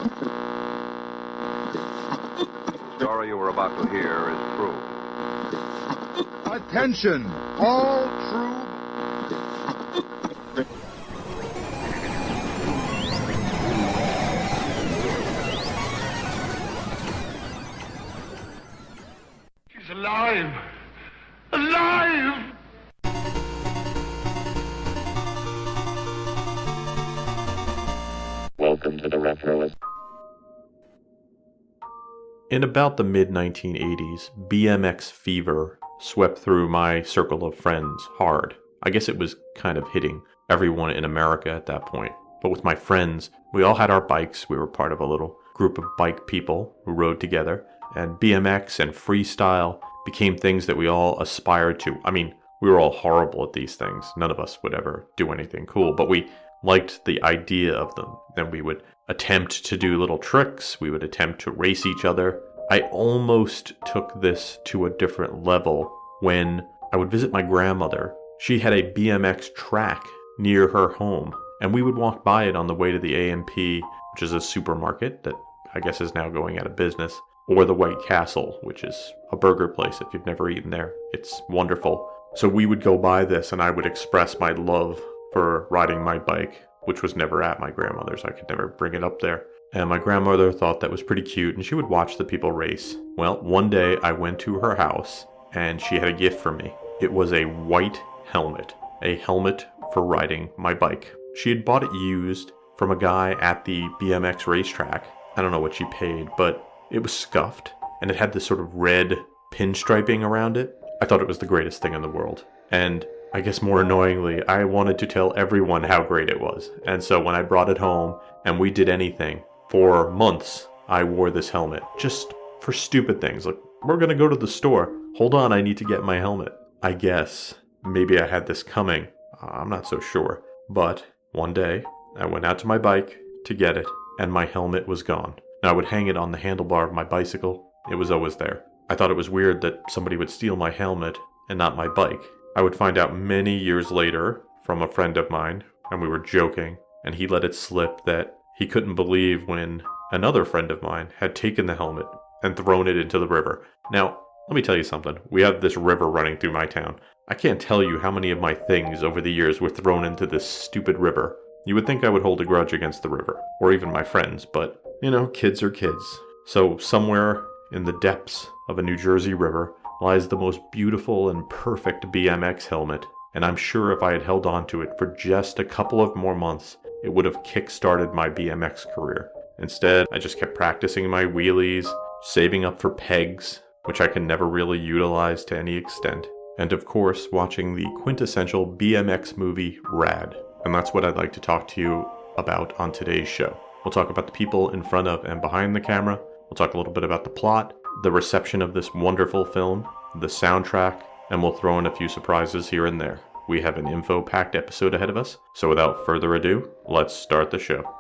The story you are about to hear is true. Attention, all true. She's alive! Alive! Welcome to the Retroist. In about the mid-1980s, BMX fever swept through my circle of friends hard. I guess it was kind of hitting everyone in America at that point. But with my friends, we all had our bikes. We were part of a little group of bike people who rode together. And BMX and freestyle became things that we all aspired to. I mean, we were all horrible at these things. None of us would ever do anything cool, but we liked the idea of them. Then we would attempt to do little tricks. We would attempt to race each other. I almost took this to a different level when I would visit my grandmother. She had a BMX track near her home, and we would walk by it on the way to the A&P, which is a supermarket that I guess is now going out of business, or the White Castle, which is a burger place if you've never eaten there. It's wonderful. So we would go by this, and I would express my love for riding my bike, which was never at my grandmother's. I could never bring it up there. And my grandmother thought that was pretty cute, and she would watch the people race. Well, one day I went to her house, and she had a gift for me. It was a white helmet, a helmet for riding my bike. She had bought it used from a guy at the BMX racetrack. I don't know what she paid, but it was scuffed, and it had this sort of red pinstriping around it. I thought it was the greatest thing in the world. And I guess more annoyingly, I wanted to tell everyone how great it was. And so when I brought it home and we did anything, for months, I wore this helmet just for stupid things. Like, we're going to go to the store. Hold on, I need to get my helmet. I guess maybe I had this coming. I'm not so sure. But one day, I went out to my bike to get it, and my helmet was gone. Now, I would hang it on the handlebar of my bicycle. It was always there. I thought it was weird that somebody would steal my helmet and not my bike. I would find out many years later from a friend of mine, and we were joking, and he let it slip that he couldn't believe when another friend of mine had taken the helmet and thrown it into the river. Now, let me tell you something. We have this river running through my town. I can't tell you how many of my things over the years were thrown into this stupid river. You would think I would hold a grudge against the river, or even my friends, but, you know, kids are kids. So somewhere in the depths of a New Jersey river lies the most beautiful and perfect BMX helmet, and I'm sure if I had held on to it for just a couple of more months, it would have kick-started my BMX career. Instead, I just kept practicing my wheelies, saving up for pegs, which I can never really utilize to any extent, and of course, watching the quintessential BMX movie, RAD. And that's what I'd like to talk to you about on today's show. We'll talk about the people in front of and behind the camera. We'll talk a little bit about the plot, the reception of this wonderful film, the soundtrack, and we'll throw in a few surprises here and there. We have an info-packed episode ahead of us, so without further ado, let's start the show.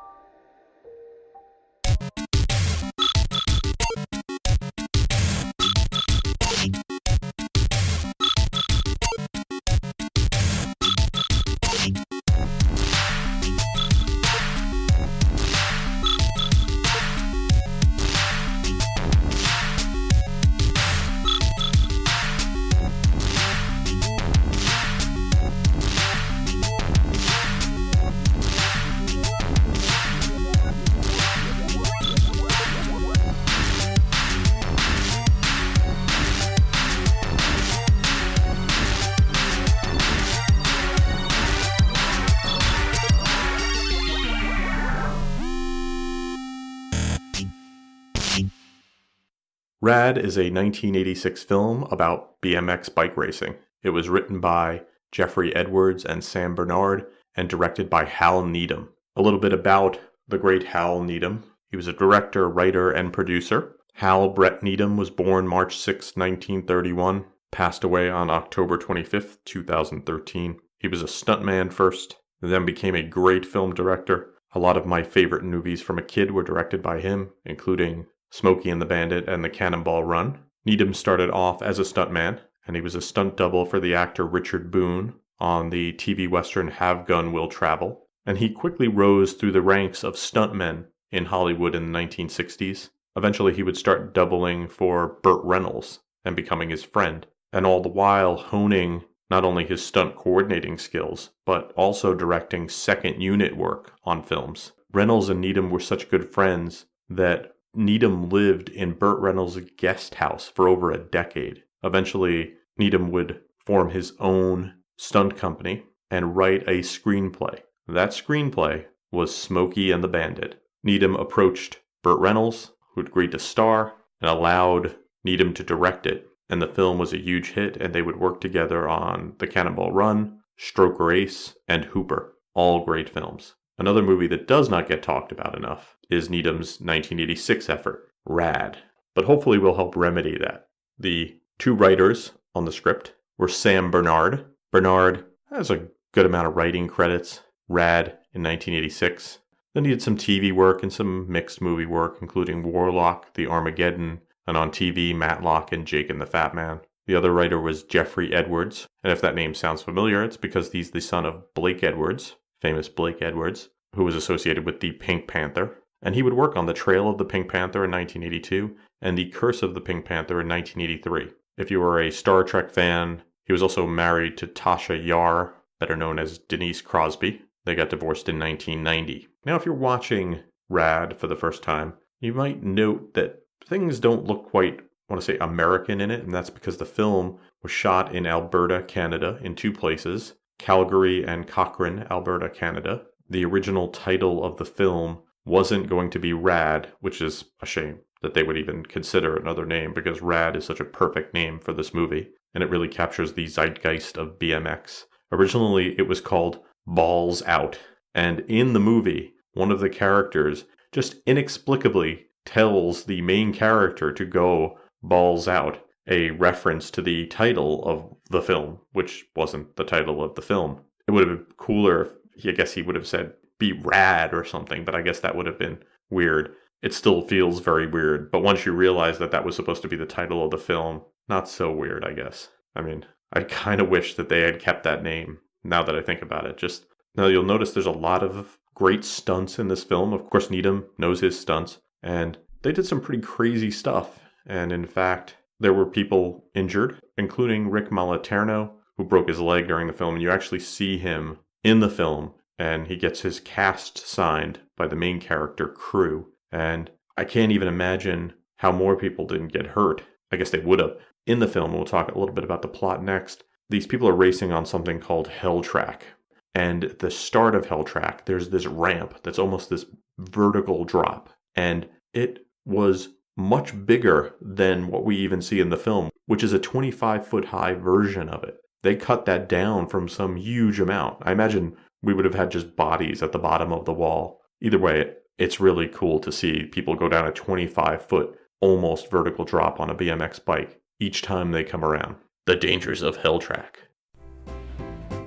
RAD is a 1986 film about BMX bike racing. It was written by Jeffrey Edwards and Sam Bernard and directed by Hal Needham. A little bit about the great Hal Needham. He was a director, writer, and producer. Hal Brett Needham was born March 6, 1931, passed away on October 25, 2013. He was a stuntman first, then became a great film director. A lot of my favorite movies from a kid were directed by him, including Smokey and the Bandit and The Cannonball Run. Needham started off as a stuntman, and he was a stunt double for the actor Richard Boone on the TV Western Have Gun Will Travel. And he quickly rose through the ranks of stuntmen in Hollywood in the 1960s. Eventually, he would start doubling for Burt Reynolds and becoming his friend, and all the while honing not only his stunt coordinating skills, but also directing second unit work on films. Reynolds and Needham were such good friends that Needham lived in Burt Reynolds' guest house for over a decade. Eventually, Needham would form his own stunt company and write a screenplay. That screenplay was Smokey and the Bandit. Needham approached Burt Reynolds, who agreed to star, and allowed Needham to direct it. And the film was a huge hit, and they would work together on The Cannonball Run, Stroker Ace, and Hooper. All great films. Another movie that does not get talked about enough is Needham's 1986 effort, RAD. But hopefully we'll help remedy that. The two writers on the script were Sam Bernard. Bernard has a good amount of writing credits. RAD in 1986. Then he did some TV work and some mixed movie work, including Warlock, The Armageddon, and on TV, Matlock and Jake and the Fat Man. The other writer was Jeffrey Edwards, and if that name sounds familiar, it's because he's the son of Blake Edwards, famous Blake Edwards, who was associated with the Pink Panther. And he would work on The Trail of the Pink Panther in 1982 and The Curse of the Pink Panther in 1983. If you were a Star Trek fan, he was also married to Tasha Yar, better known as Denise Crosby. They got divorced in 1990. Now, if you're watching RAD for the first time, you might note that things don't look quite, I want to say, American in it, and that's because the film was shot in Alberta, Canada, in two places, Calgary and Cochrane, Alberta, Canada. The original title of the film wasn't going to be RAD, which is a shame that they would even consider another name, because RAD is such a perfect name for this movie, and it really captures the zeitgeist of BMX. Originally, it was called Balls Out, and in the movie, one of the characters just inexplicably tells the main character to go balls out, a reference to the title of the film, which wasn't the title of the film. It would have been cooler if, I guess he would have said, be rad or something, but I guess that would have been weird. It still feels very weird, but once you realize that that was supposed to be the title of the film, not so weird, I guess. I mean, I kind of wish that they had kept that name, now that I think about it. Just, now you'll notice there's a lot of great stunts in this film. Of course, Needham knows his stunts, and they did some pretty crazy stuff. And in fact, there were people injured, including Rick Moliterno, who broke his leg during the film. And you actually see him in the film, and he gets his cast signed by the main character, Crew. And I can't even imagine how more people didn't get hurt. I guess they would have. In the film, we'll talk a little bit about the plot next. These people are racing on something called Hell Track. And at the start of Hell Track, there's this ramp that's almost this vertical drop. And it was much bigger than what we even see in the film, which is a 25-foot high version of it. They cut that down from some huge amount. I imagine we would have had just bodies at the bottom of the wall. Either way, it's really cool to see people go down a 25-foot, almost vertical drop on a BMX bike each time they come around. The dangers of Hell Track.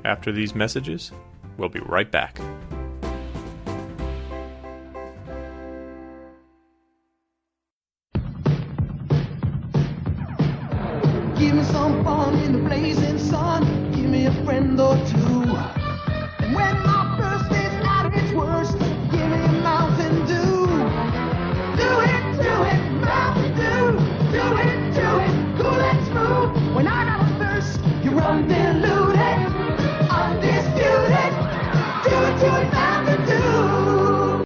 After these messages, we'll be right back. Give me some fun in the blazing sun. Give me a friend or two. And when my thirst is at its worst, give me a Mountain Dew. Do it, Mountain Dew. Do it, cool and smooth. When I got a thirst, you're undiluted, undisputed. Do it, Mountain Dew.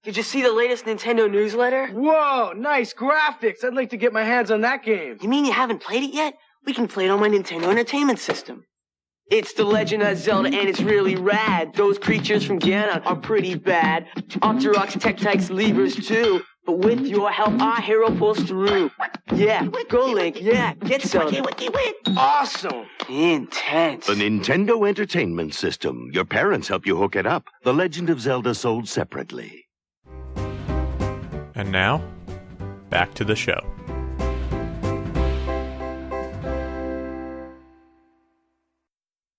Did you see the latest Nintendo newsletter? Whoa, nice graphics. I'd like to get my hands on that game. You mean you haven't played it yet? We can play it on my Nintendo Entertainment System. It's The Legend of Zelda, and it's really rad. Those creatures from Ganon are pretty bad. Octoroks, Tektites, Levers too. But with your help, our hero pulls through. Yeah, go Link, yeah, get Zelda. Awesome. Intense. The Nintendo Entertainment System. Your parents help you hook it up. The Legend of Zelda sold separately. And now, back to the show.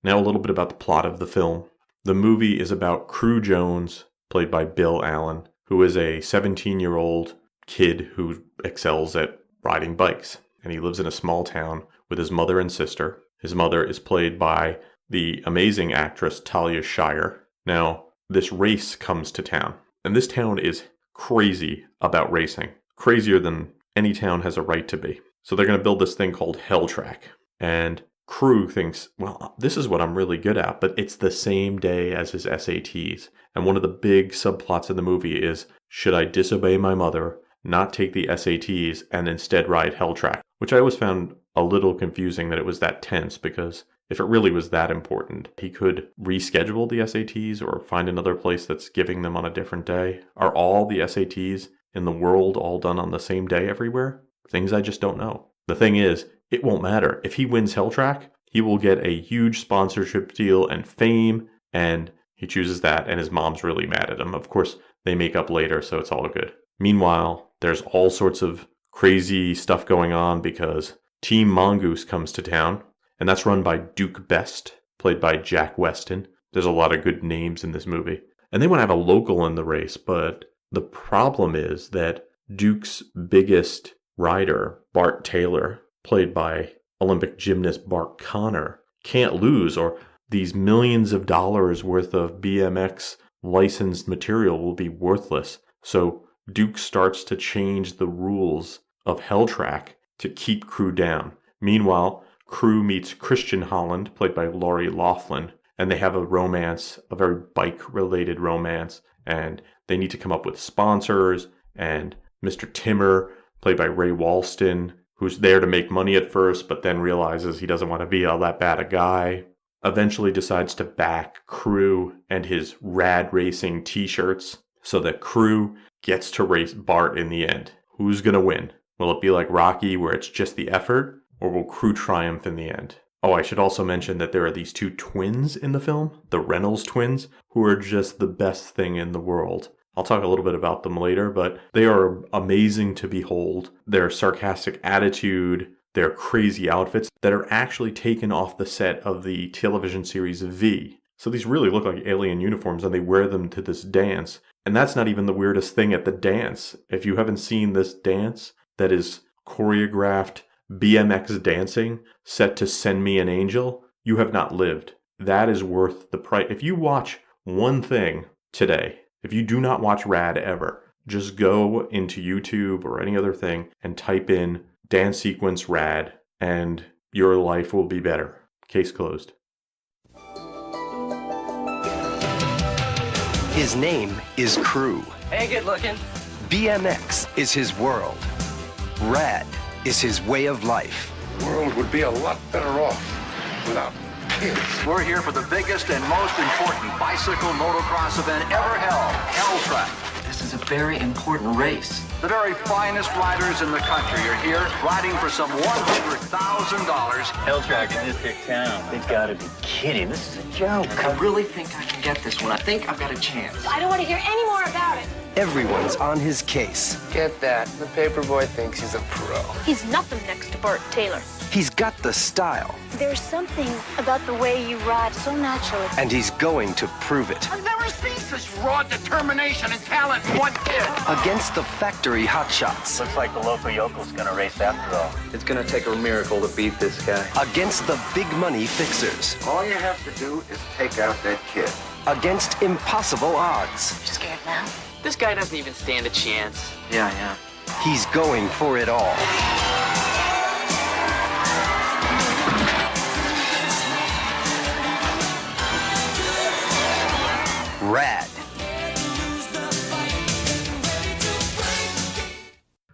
Now a little bit about the plot of the film. The movie is about Crew Jones, played by Bill Allen, who is a 17-year-old kid who excels at riding bikes. And he lives in a small town with his mother and sister. His mother is played by the amazing actress Talia Shire. Now, this race comes to town. And this town is crazy about racing. Crazier than any town has a right to be. So they're going to build this thing called Hell Track. And Crew thinks, well, this is what I'm really good at, but it's the same day as his SATs. And one of the big subplots in the movie is, should I disobey my mother, not take the SATs, and instead ride Hell Track? Which I always found a little confusing that it was that tense, because if it really was that important, he could reschedule the SATs or find another place that's giving them on a different day. Are all the SATs in the world all done on the same day everywhere? Things I just don't know. The thing is, it won't matter. If he wins Hell Track, he will get a huge sponsorship deal and fame, and he chooses that, and his mom's really mad at him. Of course, they make up later, so it's all good. Meanwhile, there's all sorts of crazy stuff going on because Team Mongoose comes to town, and that's run by Duke Best, played by Jack Weston. There's a lot of good names in this movie. And they want to have a local in the race, but the problem is that Duke's biggest rider, Bart Taylor, played by Olympic gymnast Bart Connor, can't lose, or these millions of dollars worth of BMX licensed material will be worthless. So Duke starts to change the rules of Hell Track to keep Crew down. Meanwhile, Crew meets Christian Holland, played by Lori Loughlin, and they have a romance, a very bike-related romance, and they need to come up with sponsors, and Mr. Timmer, played by Ray Walston, who's there to make money at first, but then realizes he doesn't want to be all that bad a guy, eventually decides to back Crew and his RAD Racing t-shirts so that Crew gets to race Bart in the end. Who's going to win? Will it be like Rocky, where it's just the effort, or will Crew triumph in the end? Oh, I should also mention that there are these two twins in the film, the Reynolds twins, who are just the best thing in the world. I'll talk a little bit about them later, but they are amazing to behold. Their sarcastic attitude, their crazy outfits that are actually taken off the set of the television series V. So these really look like alien uniforms, and they wear them to this dance. And that's not even the weirdest thing at the dance. If you haven't seen this dance that is choreographed BMX dancing set to Send Me an Angel, you have not lived. That is worth the price. If you watch one thing today, if you do not watch RAD ever, just go into YouTube or any other thing and type in dance sequence RAD, and your life will be better. Case closed. His name is Crew. Hey, good looking. BMX is his world. RAD is his way of life. The world would be a lot better off without kids. We're here for the biggest and most important bicycle motocross event ever held, Hell Track. This is a very important race. The very finest riders in the country are here riding for some $100,000. Hell Track in this big town. They've got to be kidding. This is a joke. I really think I can get this one. I think I've got a chance. I don't want to hear any more about it. Everyone's on his case. Get that. The paperboy thinks he's a pro. He's nothing next to Bart Taylor. He's got the style. There's something about the way you ride so naturally. And he's going to prove it. I've never seen such raw determination and talent in one kid. Against the factory hotshots. Looks like the local yokel's going to race after all. It's gonna take a miracle to beat this guy. Against the big money fixers. All you have to do is take out that kid. Against impossible odds. You scared now? This guy doesn't even stand a chance. Yeah, I am. He's going for it all. RAD.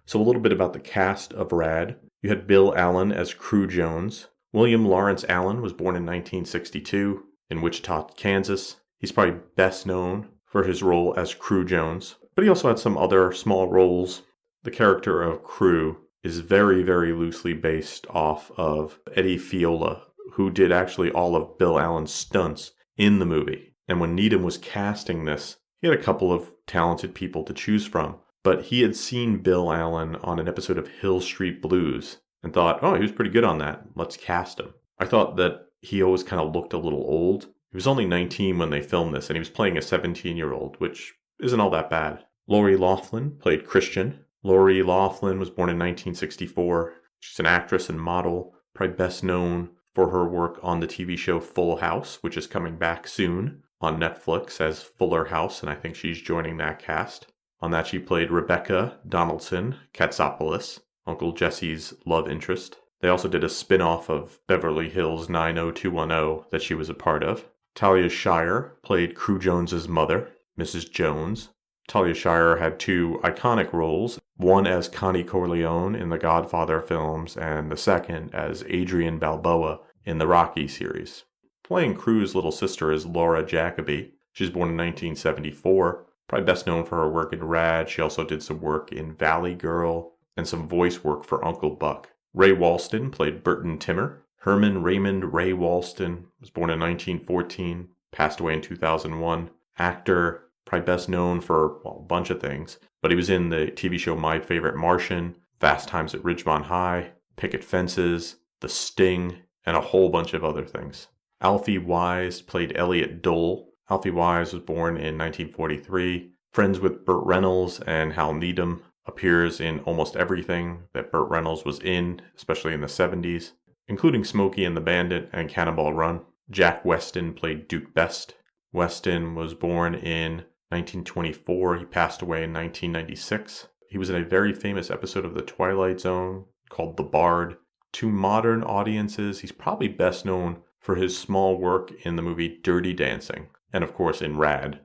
So a little bit about the cast of RAD. You had Bill Allen as Crew Jones. William Lawrence Allen was born in 1962 in Wichita, Kansas. He's probably best known for his role as Crew Jones, but he also had some other small roles. The character of Crew is very, very loosely based off of Eddie Fiola, who did actually all of Bill Allen's stunts in the movie. And when Needham was casting this, he had a couple of talented people to choose from, but he had seen Bill Allen on an episode of Hill Street Blues and thought, oh, he was pretty good on that. Let's cast him. I thought that he always kind of looked a little old. He was only 19 when they filmed this, and he was playing a 17-year-old, which isn't all that bad. Lori Loughlin played Christian. Lori Loughlin was born in 1964. She's an actress and model, probably best known for her work on the TV show Full House, which is coming back soon. on Netflix as Fuller House, and I think she's joining that cast. On that, she played Rebecca Donaldson Katsopoulos, Uncle Jesse's love interest. They also did a spin-off of Beverly Hills 90210 that she was a part of. Talia Shire played Crew Jones's mother, Mrs. Jones. Talia Shire had two iconic roles, one as Connie Corleone in the Godfather films, and the second as Adrian Balboa in the Rocky series. Playing Crew's little sister is Laura Jacoby. She was born in 1974. Probably best known for her work in RAD. She also did some work in Valley Girl and some voice work for Uncle Buck. Ray Walston played Burton Timmer. Herman Raymond Ray Walston was born in 1914, passed away in 2001. Actor, probably best known for a bunch of things, but he was in the TV show My Favorite Martian, Fast Times at Ridgemont High, Picket Fences, The Sting, and a whole bunch of other things. Alfie Wise played Elliot Dole. Alfie Wise was born in 1943. Friends with Burt Reynolds and Hal Needham, appears in almost everything that Burt Reynolds was in, especially in the 70s, including Smokey and the Bandit and Cannonball Run. Jack Weston played Duke Best. Weston was born in 1924. He passed away in 1996. He was in a very famous episode of The Twilight Zone called The Bard. To modern audiences, he's probably best known for his small work in the movie Dirty Dancing, and of course in RAD.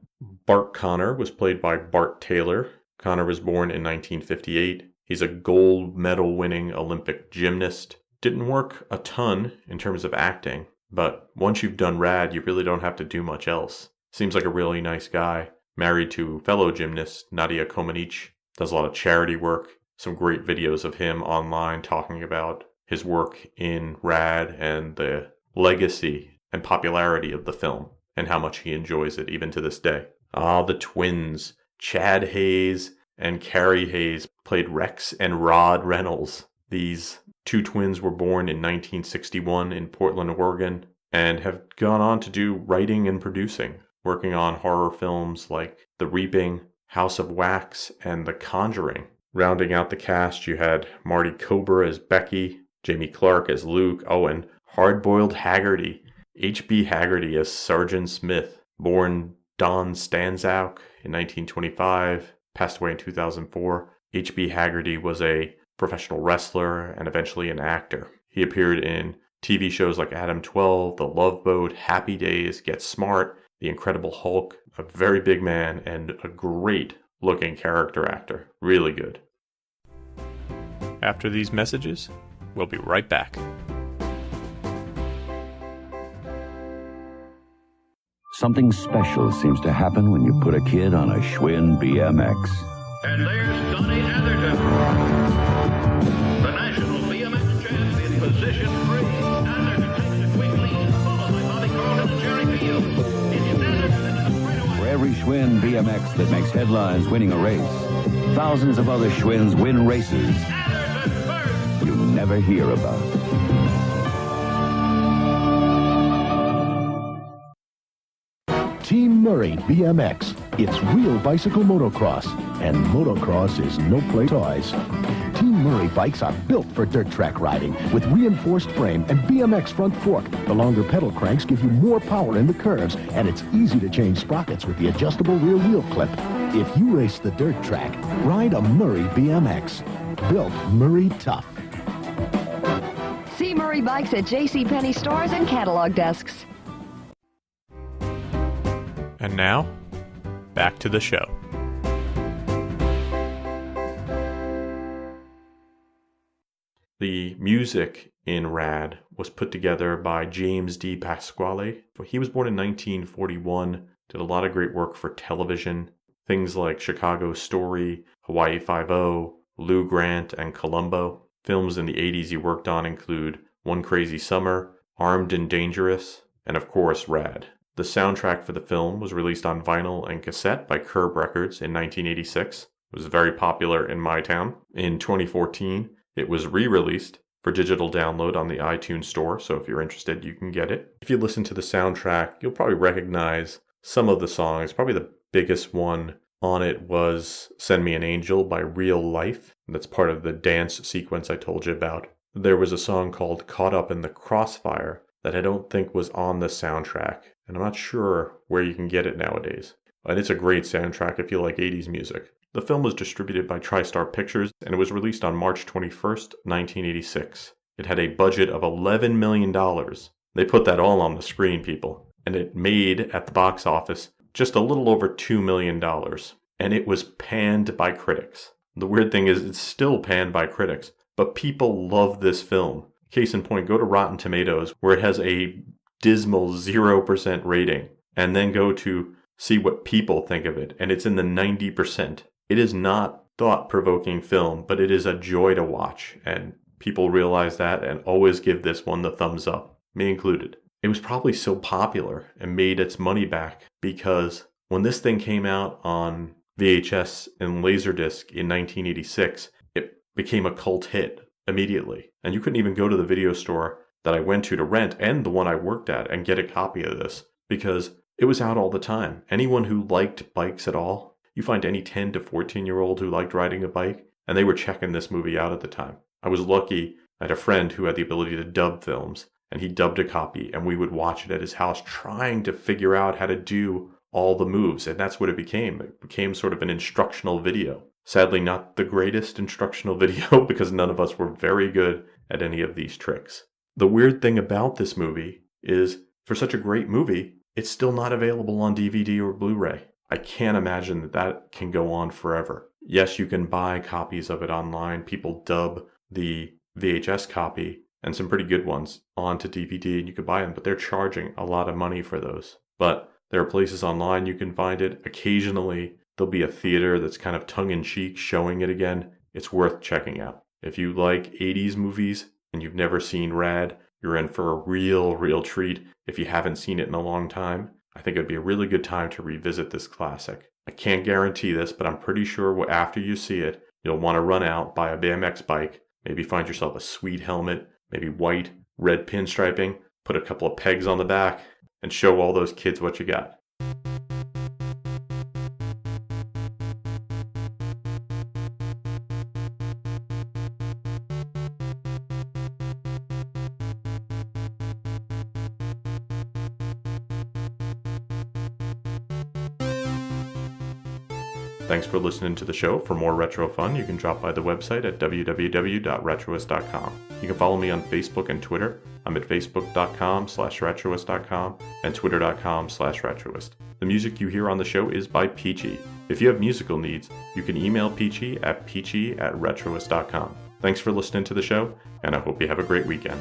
Bart Connor was played by Bart Taylor. Connor was born in 1958. He's a gold medal winning Olympic gymnast. Didn't work a ton in terms of acting, but once you've done RAD, you really don't have to do much else. Seems like a really nice guy. Married to fellow gymnast Nadia Comaneci. Does a lot of charity work. Some great videos of him online talking about his work in RAD and the legacy and popularity of the film and how much he enjoys it even to this day. The twins. Chad Hayes and Carrie Hayes played Rex and Rod Reynolds. These two twins were born in 1961 in Portland, Oregon, and have gone on to do writing and producing, working on horror films like The Reaping, House of Wax, and The Conjuring. Rounding out the cast, you had Marty Kober as Becky, Jamie Clark as Luke, and Hard-Boiled Haggerty, H.B. Haggerty as Sergeant Smith, born Don Stanzouk in 1925, passed away in 2004. H.B. Haggerty was a professional wrestler and eventually an actor. He appeared in TV shows like Adam 12, The Love Boat, Happy Days, Get Smart, The Incredible Hulk. A very big man and a great looking character actor. Really good. After these messages, we'll be right back. Something special seems to happen when you put a kid on a Schwinn BMX. And there's Donnie Atherton, the national BMX champion, position 3. Atherton takes a quick lead, followed by Bobby Carlton and Jerry Field. It's Atherton. For every Schwinn BMX that makes headlines winning a race, thousands of other Schwinns win races you never hear about. Team Murray BMX. It's real bicycle motocross, and motocross is no play toys. Team Murray bikes are built for dirt track riding with reinforced frame and BMX front fork. The longer pedal cranks give you more power in the curves, and it's easy to change sprockets with the adjustable rear wheel clip. If you race the dirt track, ride a Murray BMX. Built Murray tough. See Murray bikes at JCPenney stores and catalog desks. And now, back to the show. The music in RAD was put together by James D. Pasquale. He was born in 1941, did a lot of great work for television, things like Chicago Story, Hawaii Five-0, Lou Grant, and Columbo. Films in the 80s he worked on include One Crazy Summer, Armed and Dangerous, and of course RAD. The soundtrack for the film was released on vinyl and cassette by Curb Records in 1986. It was very popular in my town. In 2014, it was re-released for digital download on the iTunes Store, so if you're interested, you can get it. If you listen to the soundtrack, you'll probably recognize some of the songs. Probably the biggest one on it was Send Me an Angel by Real Life. That's part of the dance sequence I told you about. There was a song called Caught Up in the Crossfire that I don't think was on the soundtrack. and I'm not sure where you can get it nowadays. And it's a great soundtrack if you like 80s music. The film was distributed by TriStar Pictures, and it was released on March 21st, 1986. It had a budget of $11 million. They put that all on the screen, people. And it made, at the box office, just a little over $2 million. And it was panned by critics. The weird thing is, it's still panned by critics. But people love this film. Case in point, go to Rotten Tomatoes, where it has a dismal 0% rating. And then go to see what people think of it. And it's in the 90%. It is not thought-provoking film, but it is a joy to watch. And people realize that and always give this one the thumbs up, me included. It was probably so popular and made its money back because when this thing came out on VHS and Laserdisc in 1986, it became a cult hit immediately. And you couldn't even go to the video store that I went to rent and the one I worked at and get a copy of this because it was out all the time. Anyone who liked bikes at all, you find any 10 to 14-year-old who liked riding a bike, and they were checking this movie out at the time. I was lucky. I had a friend who had the ability to dub films, and he dubbed a copy, and we would watch it at his house trying to figure out how to do all the moves, and that's what it became. It became sort of an instructional video. Sadly, not the greatest instructional video because none of us were very good at any of these tricks. The weird thing about this movie is, for such a great movie, it's still not available on DVD or Blu-ray. I can't imagine that that can go on forever. Yes, you can buy copies of it online. People dub the VHS copy and some pretty good ones onto DVD and you can buy them, but they're charging a lot of money for those. But there are places online you can find it. Occasionally, there'll be a theater that's kind of tongue-in-cheek showing it again. It's worth checking out. If you like 80s movies and you've never seen RAD, you're in for a real treat. If you haven't seen it in a long time, I think it'd be a really good time to revisit this classic. I can't guarantee this, but I'm pretty sure after you see it, you'll want to run out, buy a BMX bike, maybe find yourself a sweet helmet, maybe white, red pinstriping, put a couple of pegs on the back, and show all those kids what you got. Thanks for listening to the show. For more retro fun, you can drop by the website at www.retroist.com. You can follow me on Facebook and Twitter. I'm at facebook.com/retroist.com and twitter.com/retroist. The music you hear on the show is by Peachy. If you have musical needs, you can email Peachy at peachy@retroist.com. Thanks for listening to the show, and I hope you have a great weekend.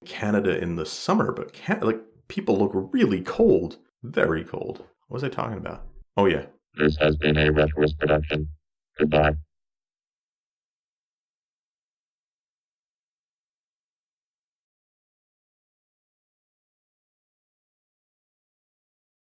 Canada in the summer, but people look really cold. Very cold. What was I talking about? Oh yeah. This has been a Retroist production. Goodbye.